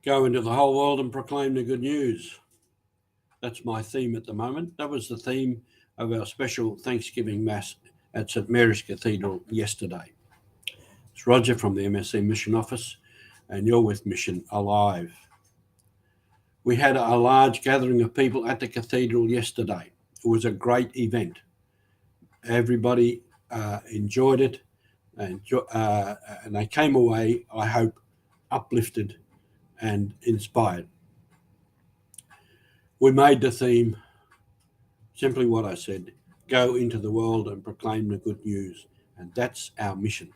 Go into the whole world and proclaim the good news. That's my theme at the moment. That was the theme of our special Thanksgiving Mass at St Mary's Cathedral yesterday. It's Roger from the MSC Mission Office, and you're with Mission Alive. We had a large gathering of people at the cathedral yesterday. It was a great event. Everybody enjoyed it, and they came away, I hope, uplifted and inspired. We made the theme simply what I said: go into the world and proclaim the good news. And that's our mission.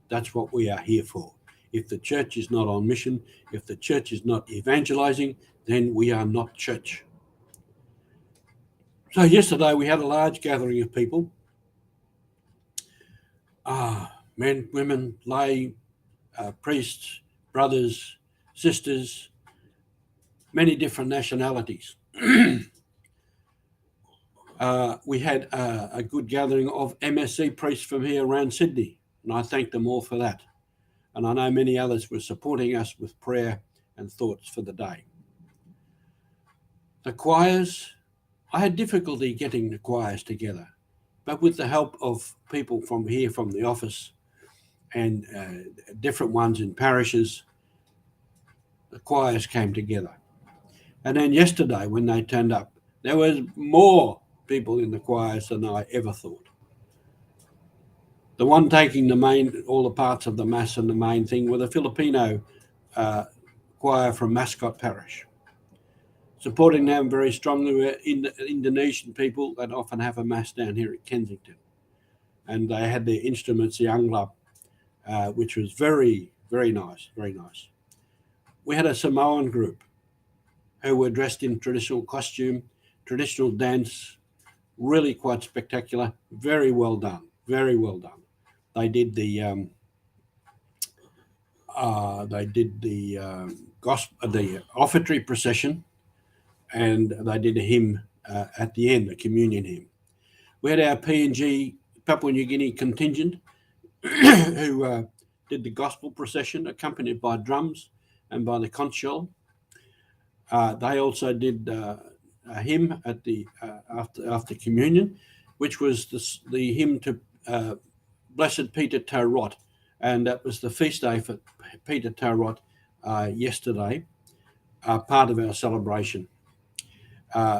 That's what we are here for. If the church is not on mission, if the church is not evangelizing, then we are not church. So yesterday we had a large gathering of people, men, women, lay, priests, brothers, sisters, many different nationalities. We had a good gathering of MSC priests from here around Sydney, and I thank them all for that. And I know many others were supporting us with prayer and thoughts for the day. The choirs, I had difficulty getting the choirs together, but with the help of people from here, from the office, and different ones in parishes, the choirs came together. And then yesterday, when they turned up, there was more people in the choirs than I ever thought. The one taking all the parts of the Mass and the main thing were the Filipino choir from Mascot Parish. Supporting them very strongly were Indonesian people that often have a Mass down here at Kensington. And they had their instruments, the anglab, which was very, very nice, very nice. We had a Samoan group who were dressed in traditional costume, traditional dance, really quite spectacular. Very well done, very well done. They did the gospel, the offertory procession, and they did a hymn at the end, a communion hymn. We had our PNG, Papua New Guinea contingent, who did the gospel procession, accompanied by drums and by the conch shell. They also did a hymn at the after communion, which was the hymn to Blessed Peter Tarot, and that was the feast day for Peter Tarot yesterday, part of our celebration.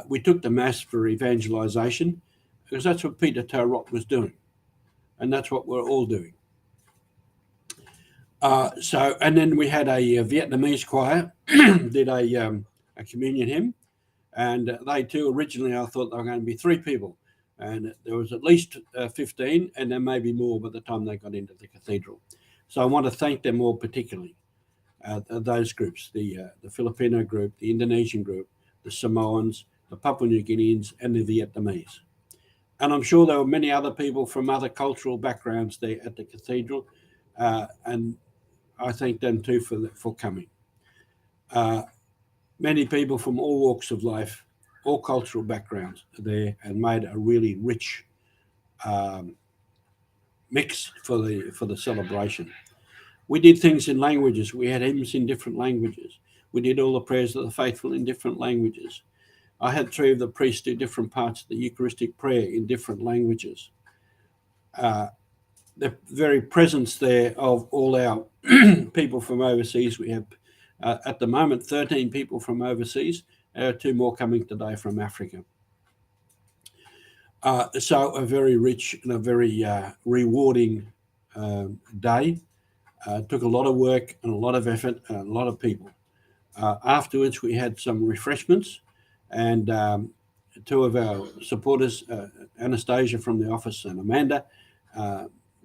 We took the Mass for evangelization because that's what Peter Tarot was doing, and that's what we're all doing. And then we had a Vietnamese choir did a communion hymn, and they too, originally I thought there were going to be 3 people, and there was at least 15, and there may be more by the time they got into the cathedral. So I want to thank them all particularly, those groups, the Filipino group, the Indonesian group, the Samoans, the Papua New Guineans, and the Vietnamese. And I'm sure there were many other people from other cultural backgrounds there at the cathedral, and I thank them too for coming. Many people from all walks of life, all cultural backgrounds are there, and made a really rich mix for the celebration. We did things in languages. We had hymns in different languages. We did all the prayers of the faithful in different languages. I had 3 of the priests do different parts of the Eucharistic prayer in different languages. The very presence there of all our people from overseas. We have, at the moment, 13 people from overseas. There are 2 more coming today from Africa. So a very rich and a very rewarding day. Took a lot of work and a lot of effort and a lot of people. Afterwards, we had some refreshments, and 2 of our supporters, Anastasia from the office and Amanda,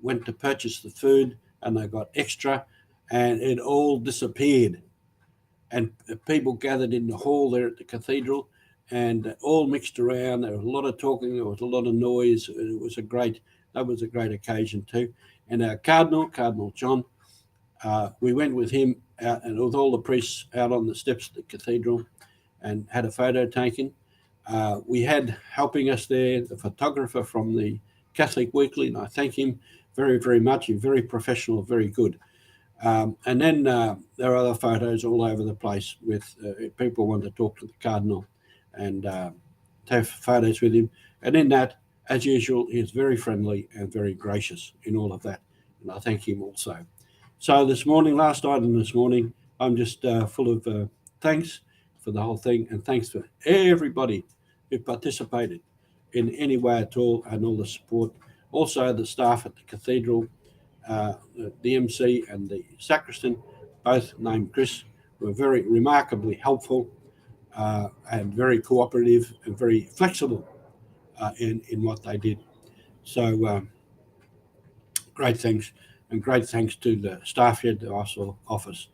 went to purchase the food, and they got extra, and it all disappeared. And people gathered in the hall there at the cathedral, and all mixed around. There was a lot of talking, there was a lot of noise. That was a great occasion too. And our Cardinal John, we went with him out, and with all the priests out on the steps of the cathedral, and had a photo taken. We had helping us there the photographer from the Catholic Weekly, and I thank him very, very much. He's very professional, very good. And then there are other photos all over the place with people want to talk to the Cardinal and have photos with him. And in that, as usual, he is very friendly and very gracious in all of that. And I thank him also. So this morning, last night and this morning, I'm just full of thanks for the whole thing, and thanks for everybody who participated in any way at all, and all the support. Also the staff at the cathedral, the MC and the sacristan, both named Chris, were very remarkably helpful and very cooperative and very flexible in what they did. So great thanks, and great thanks to the staff here at the office,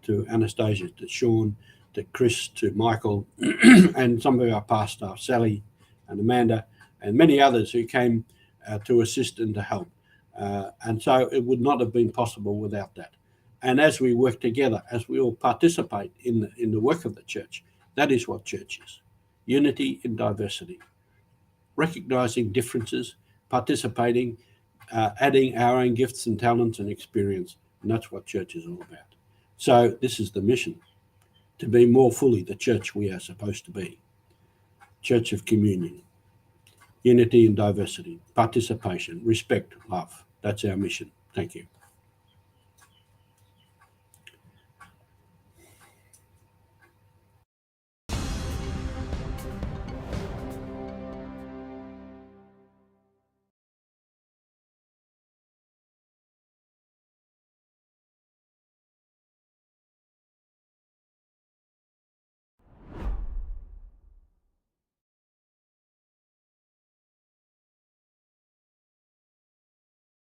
to Anastasia, to Sean, to Chris, to Michael, and some of our past staff, Sally and Amanda, and many others who came to assist and to help. And so it would not have been possible without that. And as we work together, as we all participate in the work of the church, that is what church is. Unity in diversity, recognizing differences, participating, adding our own gifts and talents and experience. And that's what church is all about. So this is the mission, to be more fully the church we are supposed to be. Church of communion, unity and diversity, participation, respect, love. That's our mission. Thank you.